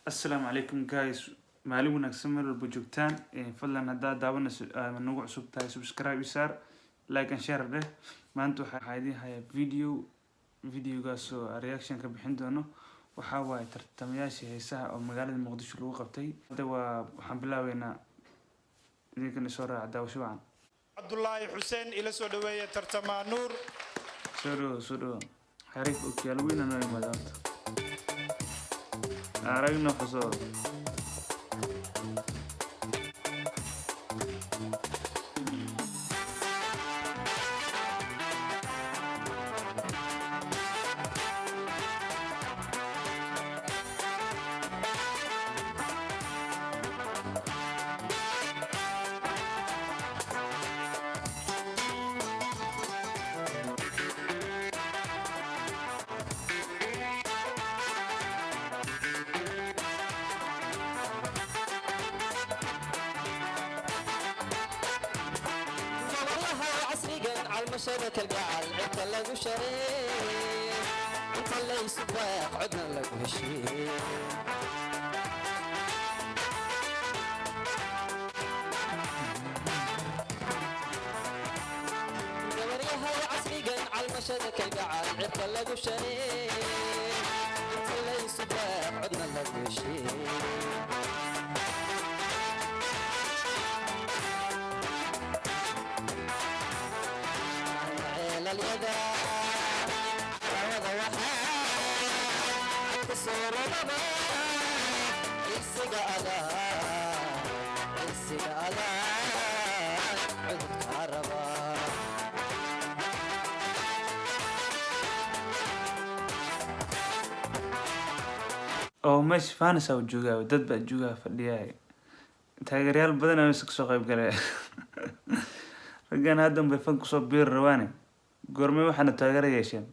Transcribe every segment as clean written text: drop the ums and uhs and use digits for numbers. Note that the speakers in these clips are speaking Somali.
السلام عليكم guys maalin wanaagsan meel walba joogtaan fadlan haddaad daawanayso nagu cusub tahay subscribe isaar like and share dheh maanta waxaa idin hayaa videogaas oo reaction ka bixin doono waxaa waaye tartamayaashii heesaha oo magaalada Muqdisho lagu qabtay hadda waxaan bilaabeynaa idinkan soo raaca daawasho wacan Abdullahi Hussein ila soo dhaweeyay tartama Nuur soo dhawo xariif oo kale weyn anoo imaado aragna xusoo مشابك القاعد عدت لقو شريك انت اللي يسبق عدنا لقو هالشيء قبريها وعصريقا على مشابك القاعد عدت لقو شريك انت اللي يسبق عدنا لقو هالشيء اليدا هذا وحاك صور بابا السقالة عدت كهربا oo mesh faanasa u joogaa dad baa joogaa fadhiyaa taageerayaal badan oo iska soo qayb galay ragaan haddan bay fan ku soo biir rawaane goormay waxaana taageero yeesheen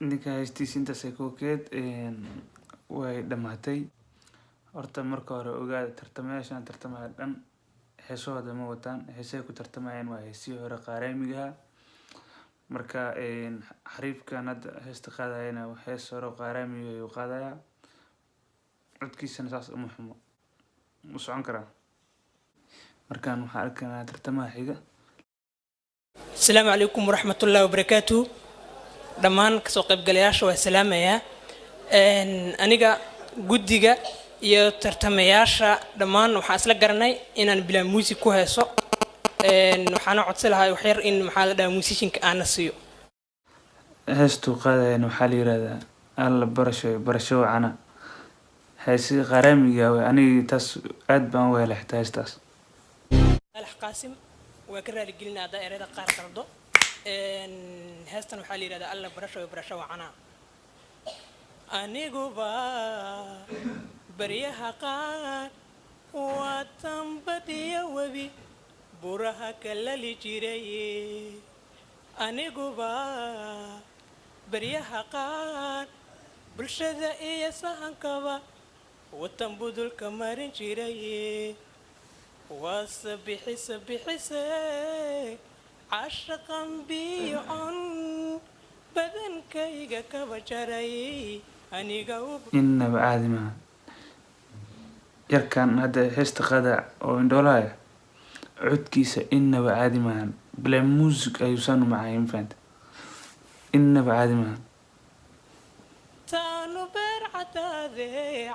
ninka haystiisa intaasay kookeed way dhammaatay horta marka hore ogaada tartamayaashan tartamaya dhan heesahooda ma wataan heesahay ku tartamayaan waa heesihii hore qaaraamigaha marka xariifkan hadda heesta qaadayana hees hore qaaraamiga ayuu qaadayaa codkiisana saas uma xumo u socon karaa markaan waxaan arkaynaa tartamaha xiga السلام عليكم ورحمة الله وبركاته دمان كسو قيب قلياش وسلاميا أنيقا قدقا يا ترتمياشا دمان وحاسلا قرناي إنان بلا موسيقى هيسو وحانا عدسلها يحير إن محال دا موسيقى كأنا سيو heestu qaadayana waxaa la yirahdaa alla barasho cana heesi qaraamiga aniga taas aad baan u helay xitaa heestaas صالح قاسم وكرر رجلنا هذا إرادة قار قرضه هستن وحالي هذا الله برشة وعنا أني جوبا بريها قار واتم بديا وبي برها كلالي جري أني جوبا بريها قار برشة إيه سهن كوا واتم بدل كمارين جري وسبحي عشقا بيعن بدن كيغا كبجري أنيغا innaba caadi maaha yarkan hadda heesta qaada oo indhoolaya codkiisa innaba caadi maahan bilaa muusig ayuusan u macayn faanta innaba caadi maahan تانو بر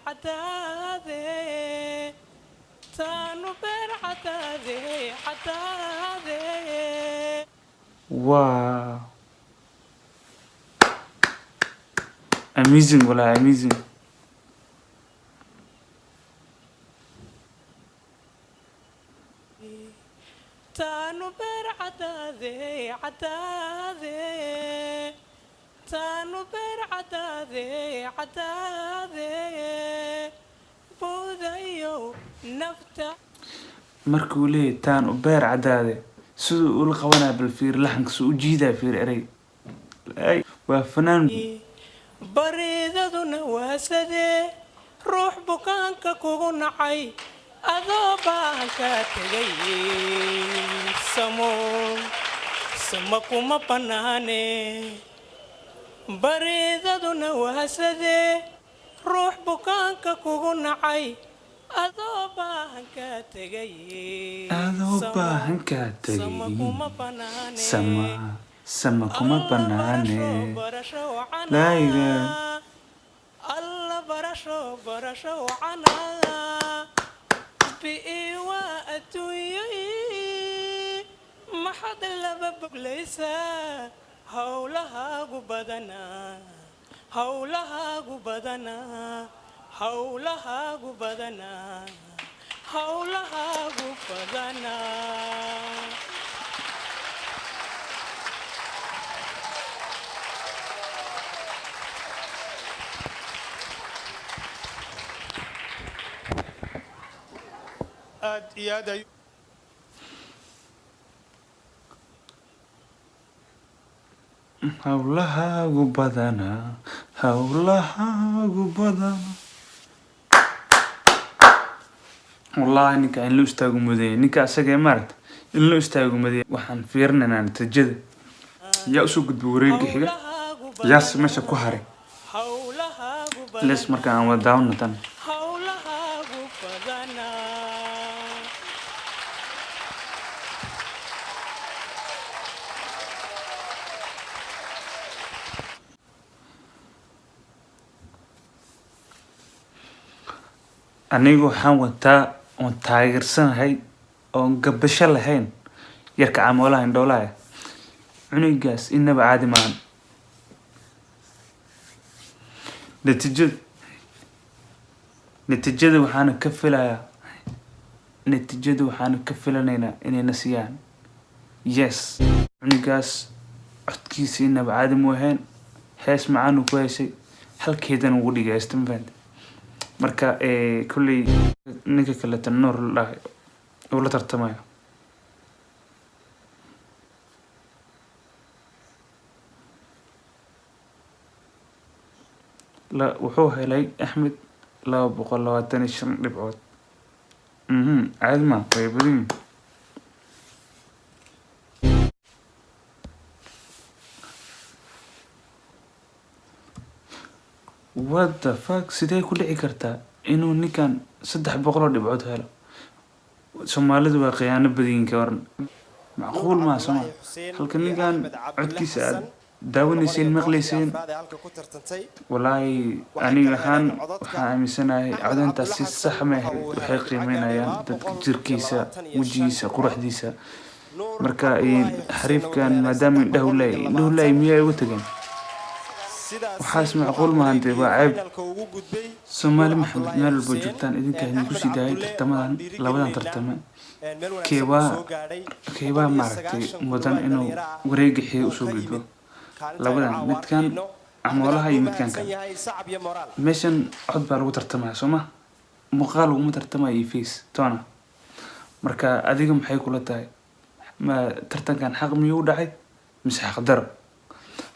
عتاذي تانو بر عتاذي wow amazing والله amazing تانو بر عتاذي تانو بر عتاذي بودايو نفتا markuu leeyahay taan u beer cadaade siduu ula qabanaa bal fiir laxanka soo u jiidaa fiir erey waa fanaan baridaduna waa sadee ruux bukaanka kugu nacay adoo baan ka tegay samo kuma banaane baridaduna waa sidee ruux bukaanka kugu nacay adoo baahan kaa tegay sama kuma banaane sama kuma banaane barasho laiga alla barasho wacana biiwa adduunyo maxad laba boglaysaa howlahaagu badanaa howlahaagu badanaa howlahaagu badanaa howlahaagu badanaa aad iyo aad ay howlahaagu badanaa howlahaagu badanaa wallahi ninka in loo istaago mudaya ninka asaga maaragta in loo istaago mudaya waxaan fiirinaynaa natiijada yaa usoo gudbay wareegga xiga yaas meesha ku haray les marka aan wada daawano tan howlahaagu badanaa anigu waxaan wataa oon taageersanahay oon gabasho lahayn yarka camoolaha indhoolaha cunugaas inaba caadi maahan natiijada waxaana ka filayaa natiijada waxaana ka filanaynaa inayna siiyaan yes cunugaas codkiisa inaba caadi mu ahayn hees macaanu ku heysay halkeedan ugu dhigay heestamafahante marka kulley ninka kaleeta noor la dhahay uu la tartamayo wuxuu helay Axmed 225 dhibcood caadi ma way badan yihiin what the fuck sidee ku dhici kartaa inuu ninkan 300 dhibcood helo Soomaalidu waa khiyaano badan ka waran macquul ma soma halka ninkan codkiisa aad daawanaysiin maqlayseen wallaahi aniga ahaan waxaan aaminsanahay codayntaas si sax ma ahayd waxay qiimeynayaan dadka jirkiisa wejigiisa quruxdiisa marka xariifkan maadaama indhahu miyay ugu tageen waxaas macquul ma hantay waa ceeb Soomaali maxamed meel walba joogtaan idinka idin ku sii daayay tartamadan labadan tartame keebaa maaragtay mudan inuu wareegga xiga usoo gudbo labadan midkan camoolaha iyo midkan kale meeshan cod baa lagu tartamaya sooma muuqaal laguma tartamaya iyo face toona marka adiga maxay kula tahay ma tartankan xaq miyuu dhacay mise xaq daro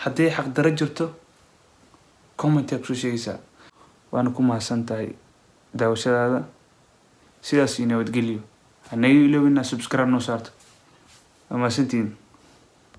haddii xaq daro jirto comment yaa kusoo sheegaysaa waana ku mahadsan tahay daawashadaada sidaas iyo nabadgelyo hanaga iloobin inaad subscribe noo saarto waa mahadsantihiin